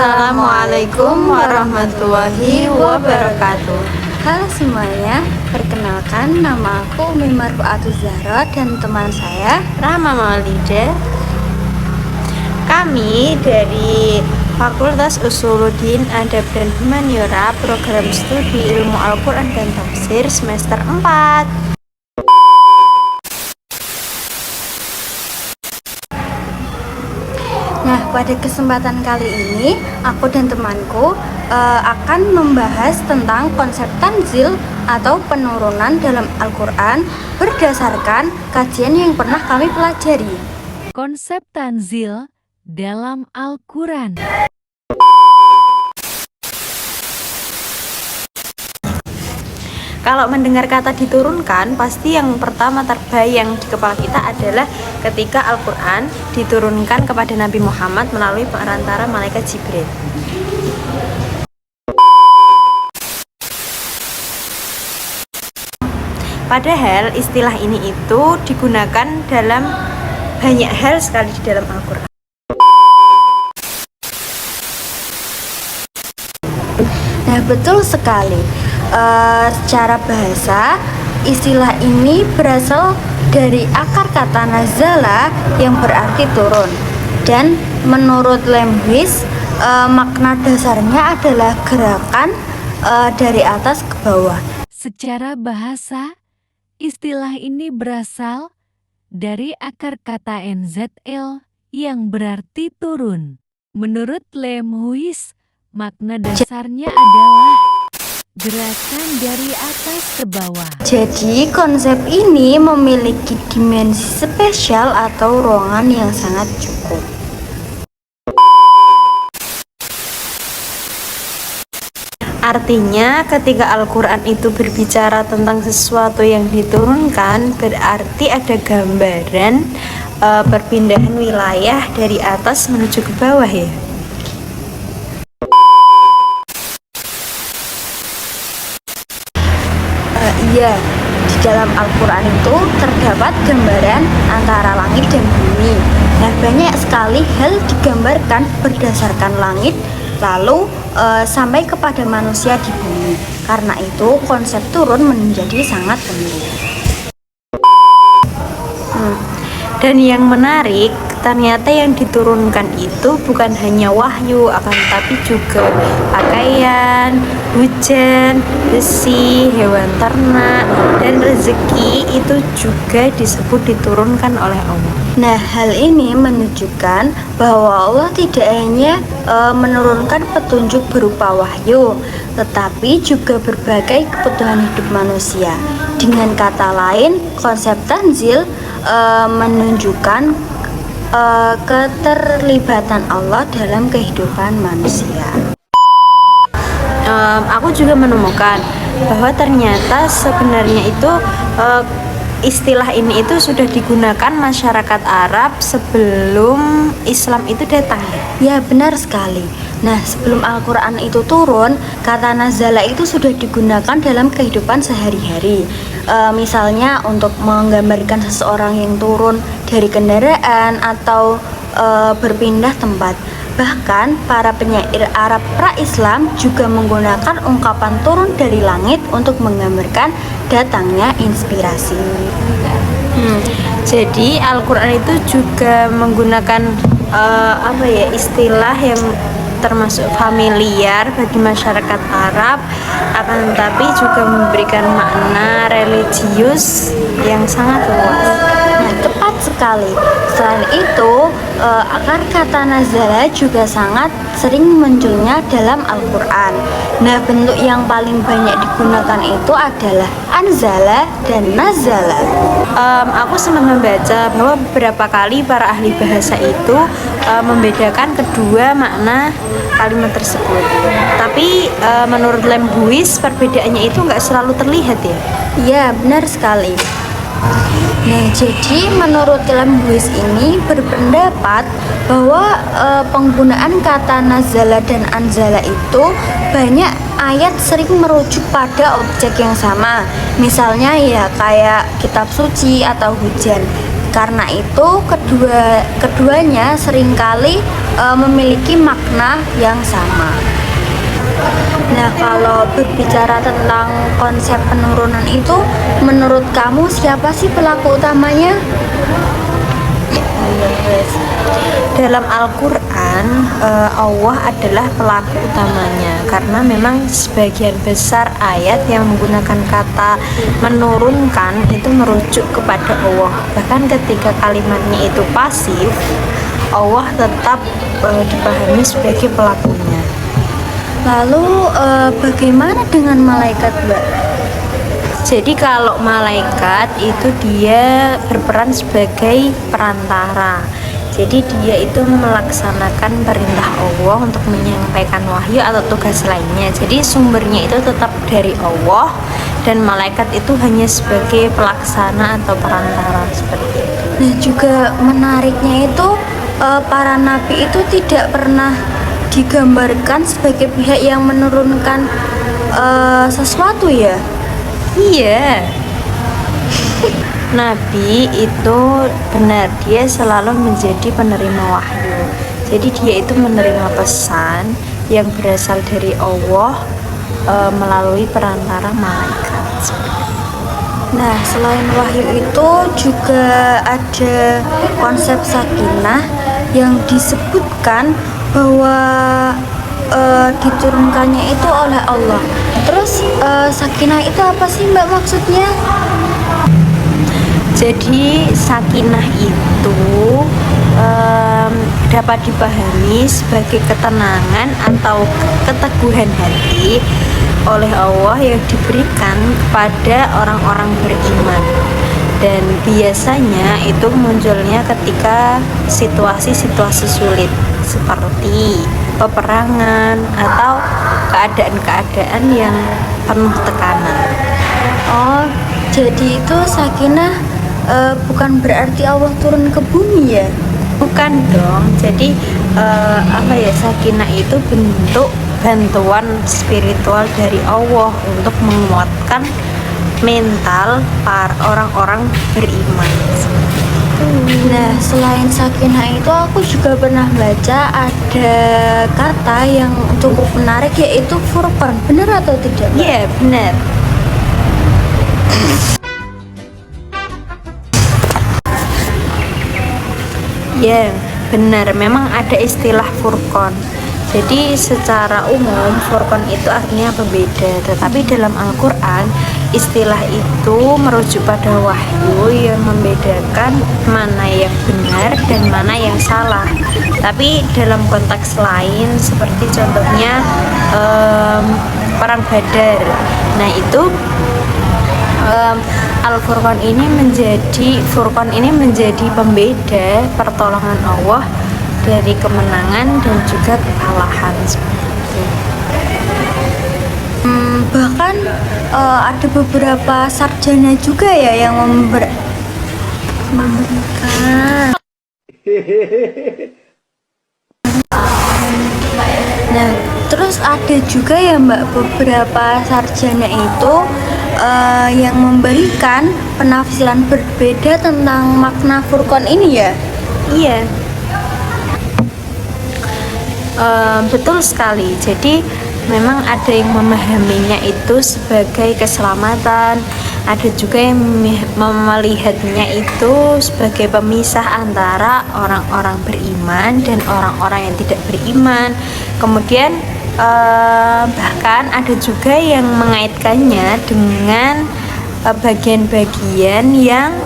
Assalamualaikum warahmatullahi wabarakatuh. Halo semuanya, perkenalkan nama aku Umi Marfuatus Zahra dan teman saya Rahma Maulida. Kami dari Fakultas Usuluddin Adab dan Humaniora, program studi Ilmu Al-Quran dan Tafsir semester 4. Nah, pada kesempatan kali ini aku dan temanku akan membahas tentang konsep tanzil atau penurunan dalam Al-Quran berdasarkan kajian yang pernah kami pelajari. Konsep tanzil dalam Al-Quran. Kalau mendengar kata diturunkan, pasti yang pertama terbayang di kepala kita adalah ketika Al-Quran diturunkan kepada Nabi Muhammad melalui perantara malaikat Jibril. Padahal istilah ini itu digunakan dalam banyak hal sekali di dalam Al-Quran. Nah, betul sekali. Secara bahasa, istilah ini berasal dari akar kata nazala yang berarti turun. Dan menurut Lemwis, makna dasarnya adalah gerakan dari atas ke bawah. Secara bahasa, istilah ini berasal dari akar kata NZL yang berarti turun. Menurut Lemwis, makna dasarnya adalah gerakan dari atas ke bawah. Jadi konsep ini memiliki dimensi spesial atau ruangan yang sangat cukup. Artinya ketika Al-Quran itu berbicara tentang sesuatu yang diturunkan, berarti ada gambaran perpindahan wilayah dari atas menuju ke bawah ya. Iya, di dalam Al-Quran itu terdapat gambaran antara langit dan bumi. Nah, banyak sekali hal digambarkan berdasarkan langit lalu sampai kepada manusia di bumi. Karena itu konsep turun menjadi sangat penting. Dan yang menarik, ternyata yang diturunkan itu bukan hanya wahyu, akan tetapi juga pakaian, hujan, besi, hewan ternak, dan rezeki itu juga disebut diturunkan oleh Allah. Nah, hal ini menunjukkan bahwa Allah tidak hanya menurunkan petunjuk berupa wahyu, tetapi juga berbagai kebutuhan hidup manusia. Dengan kata lain, konsep tanzil menunjukkan keterlibatan Allah dalam kehidupan manusia. Aku juga menemukan bahwa ternyata sebenarnya itu istilah ini itu sudah digunakan masyarakat Arab sebelum Islam itu datang. Ya, benar sekali. Nah, sebelum Al-Quran itu turun, kata nazala itu sudah digunakan dalam kehidupan sehari-hari. Misalnya untuk menggambarkan seseorang yang turun dari kendaraan atau berpindah tempat. Bahkan para penyair Arab pra-Islam juga menggunakan ungkapan turun dari langit untuk menggambarkan datangnya inspirasi. Jadi Al-Quran itu juga menggunakan istilah yang termasuk familiar bagi masyarakat Arab, akan tetapi juga memberikan makna religius yang sangat luas. Nah, tepat sekali. Selain itu, akar kata nazala juga sangat sering munculnya dalam Al-Quran. Nah, bentuk yang paling banyak digunakan itu adalah anzala dan nazala. Aku sempat membaca bahwa beberapa kali para ahli bahasa itu membedakan kedua makna kalimat tersebut. Tapi menurut Lemwis perbedaannya itu nggak selalu terlihat ya. Ya, benar sekali. Nah, jadi menurut Lemwis ini berpendapat bahwa penggunaan kata nazala dan anzala itu banyak ayat sering merujuk pada objek yang sama. Misalnya ya kayak kitab suci atau hujan. Karena itu keduanya seringkali memiliki makna yang sama. Nah, kalau berbicara tentang konsep penurunan itu, menurut kamu siapa sih pelaku utamanya? Dalam Al-Quran, Allah adalah pelaku utamanya karena memang sebagian besar ayat yang menggunakan kata menurunkan itu merujuk kepada Allah. Bahkan ketika kalimatnya itu pasif, Allah tetap dipahami sebagai pelakunya. Lalu bagaimana dengan malaikat, Mbak? Jadi kalau malaikat itu dia berperan sebagai perantara. Jadi dia itu melaksanakan perintah Allah untuk menyampaikan wahyu atau tugas lainnya. Jadi sumbernya itu tetap dari Allah dan malaikat itu hanya sebagai pelaksana atau perantara seperti itu. Nah, juga menariknya itu para nabi itu tidak pernah digambarkan sebagai pihak yang menurunkan sesuatu ya. Iya. Nabi itu benar, dia selalu menjadi penerima wahyu. Jadi dia itu menerima pesan yang berasal dari Allah melalui perantara malaikat. Nah, selain wahyu itu juga ada konsep sakinah yang disebutkan bahwa diturunkannya itu oleh Allah. Terus sakinah itu apa sih, Mbak, maksudnya? Jadi sakinah itu dapat dipahami sebagai ketenangan atau keteguhan hati oleh Allah yang diberikan kepada orang-orang beriman, dan biasanya itu munculnya ketika situasi-situasi sulit seperti peperangan atau keadaan-keadaan yang penuh tekanan. Oh, jadi itu sakinah bukan berarti Allah turun ke bumi ya? Bukan dong. Jadi sakinah itu bentuk bantuan spiritual dari Allah untuk menguatkan mental para orang-orang beriman. Nah, selain sakinah itu aku juga pernah baca ada kata yang cukup menarik, yaitu furqan. Benar atau tidak, Mbak? Iya, benar. Ya, benar. Memang ada istilah furqan. Jadi secara umum furqan itu artinya pembeda, tetapi dalam Al-Quran istilah itu merujuk pada wahyu yang membedakan mana yang benar dan mana yang salah. Tapi dalam konteks lain seperti contohnya perang Badar. Nah itu Al-Furqan ini menjadi pembeda pertolongan Allah dari kemenangan dan juga kekalahan seperti itu. Bahkan ada beberapa sarjana juga ya yang memberikan. Nah, terus ada juga ya, Mbak, beberapa sarjana itu yang memberikan penafsiran berbeda tentang makna Furqan ini ya? Iya. Betul sekali. Jadi memang ada yang memahaminya itu sebagai keselamatan, ada juga yang melihatnya itu sebagai pemisah antara orang-orang beriman dan orang-orang yang tidak beriman. Kemudian bahkan ada juga yang mengaitkannya dengan bagian-bagian yang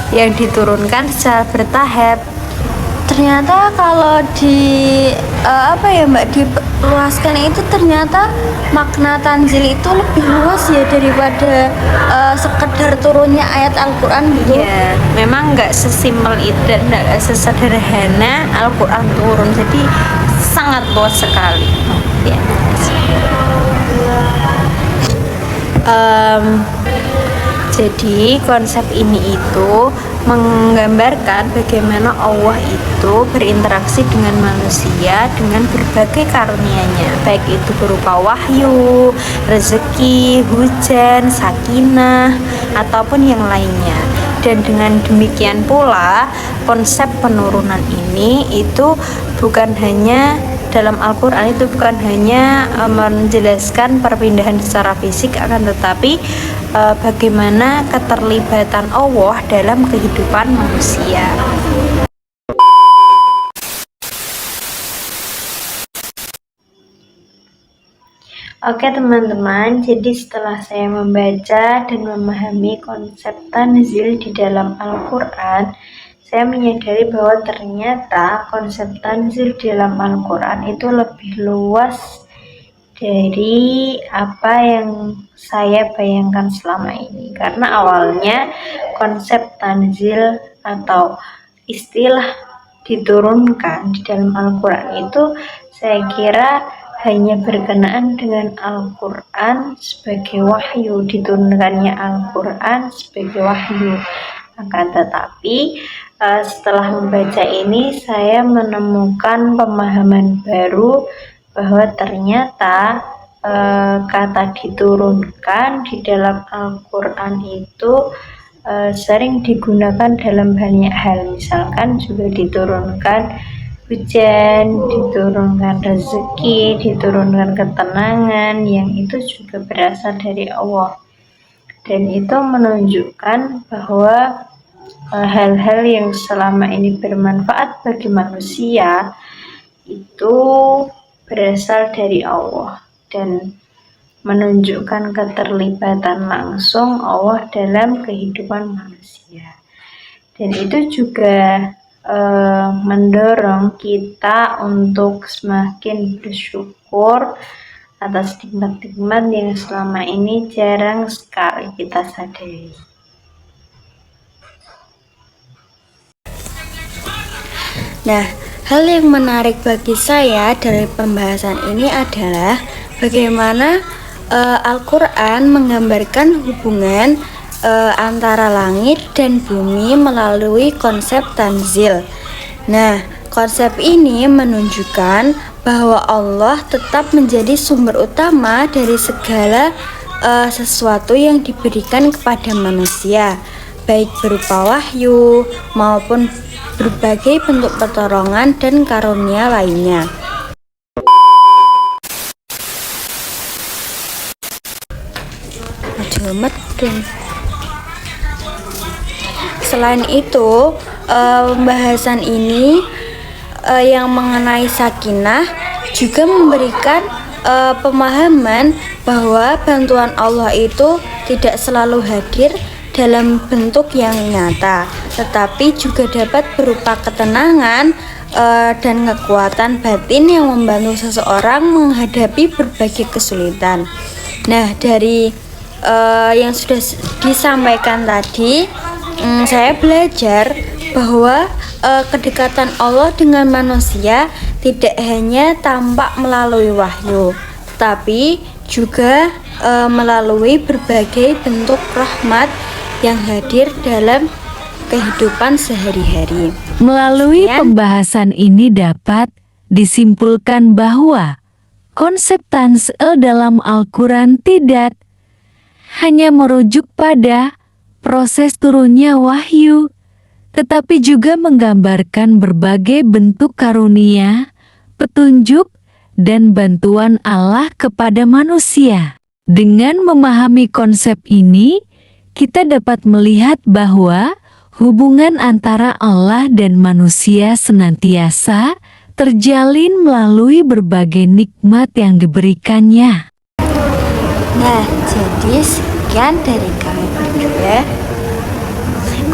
yang diturunkan secara bertahap. Ternyata kalau diluaskan itu ternyata makna tanzil itu lebih luas ya daripada sekedar turunnya ayat Al-Quran gitu. Ya, memang nggak sesimpel itu dan nggak sesederhana Al-Quran turun, jadi sangat luas sekali. Ya. Jadi konsep ini itu menggambarkan bagaimana Allah itu berinteraksi dengan manusia dengan berbagai karunia-Nya, baik itu berupa wahyu, rezeki, hujan, sakinah, ataupun yang lainnya. Dan dengan demikian pula konsep penurunan ini itu bukan hanya dalam Al-Quran, itu bukan hanya menjelaskan perpindahan secara fisik, akan tetapi bagaimana keterlibatan Allah dalam kehidupan manusia. Oke teman-teman, jadi setelah saya membaca dan memahami konsep tanzil di dalam Al-Quran, saya menyadari bahwa ternyata konsep tanzil di dalam Al-Quran itu lebih luas dari apa yang saya bayangkan selama ini. Karena awalnya konsep tanzil atau istilah diturunkan di dalam Al-Quran itu saya kira hanya berkenaan dengan Al-Quran sebagai wahyu, diturunkannya Al-Quran sebagai wahyu. Akan tetapi setelah membaca ini saya menemukan pemahaman baru bahwa ternyata kata diturunkan di dalam Al-Quran itu sering digunakan dalam banyak hal. Misalkan juga diturunkan hujan, diturunkan rezeki, diturunkan ketenangan, yang itu juga berasal dari Allah. Dan itu menunjukkan bahwa hal-hal yang selama ini bermanfaat bagi manusia itu berasal dari Allah dan menunjukkan keterlibatan langsung Allah dalam kehidupan manusia. Dan itu juga mendorong kita untuk semakin bersyukur atas nikmat-nikmat yang selama ini jarang sekali kita sadari. Nah, hal yang menarik bagi saya dari pembahasan ini adalah bagaimana Al-Quran menggambarkan hubungan antara langit dan bumi melalui konsep tanzil. Nah, konsep ini menunjukkan bahwa Allah tetap menjadi sumber utama dari segala sesuatu yang diberikan kepada manusia, baik berupa wahyu maupun berbagai bentuk pertolongan dan karunia lainnya. Selain itu, pembahasan ini yang mengenai sakinah juga memberikan pemahaman bahwa bantuan Allah itu tidak selalu hadir dalam bentuk yang nyata, tetapi juga dapat berupa ketenangan dan kekuatan batin yang membantu seseorang menghadapi berbagai kesulitan. Nah, dari yang sudah disampaikan tadi, saya belajar bahwa kedekatan Allah dengan manusia tidak hanya tampak melalui wahyu, tapi juga melalui berbagai bentuk rahmat yang hadir dalam kehidupan sehari-hari. Melalui pembahasan ini dapat disimpulkan bahwa konsep tanzil dalam Al-Quran tidak hanya merujuk pada proses turunnya wahyu, tetapi juga menggambarkan berbagai bentuk karunia, petunjuk, dan bantuan Allah kepada manusia. Dengan memahami konsep ini, kita dapat melihat bahwa hubungan antara Allah dan manusia senantiasa terjalin melalui berbagai nikmat yang diberikannya. Nah, jadi sekian dari kami berdua.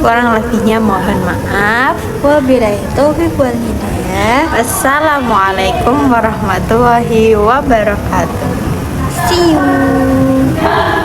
Kurang lebihnya mohon maaf. Wabillahi taufiq wal hidayah. Wassalamualaikum warahmatullahi wabarakatuh. See you.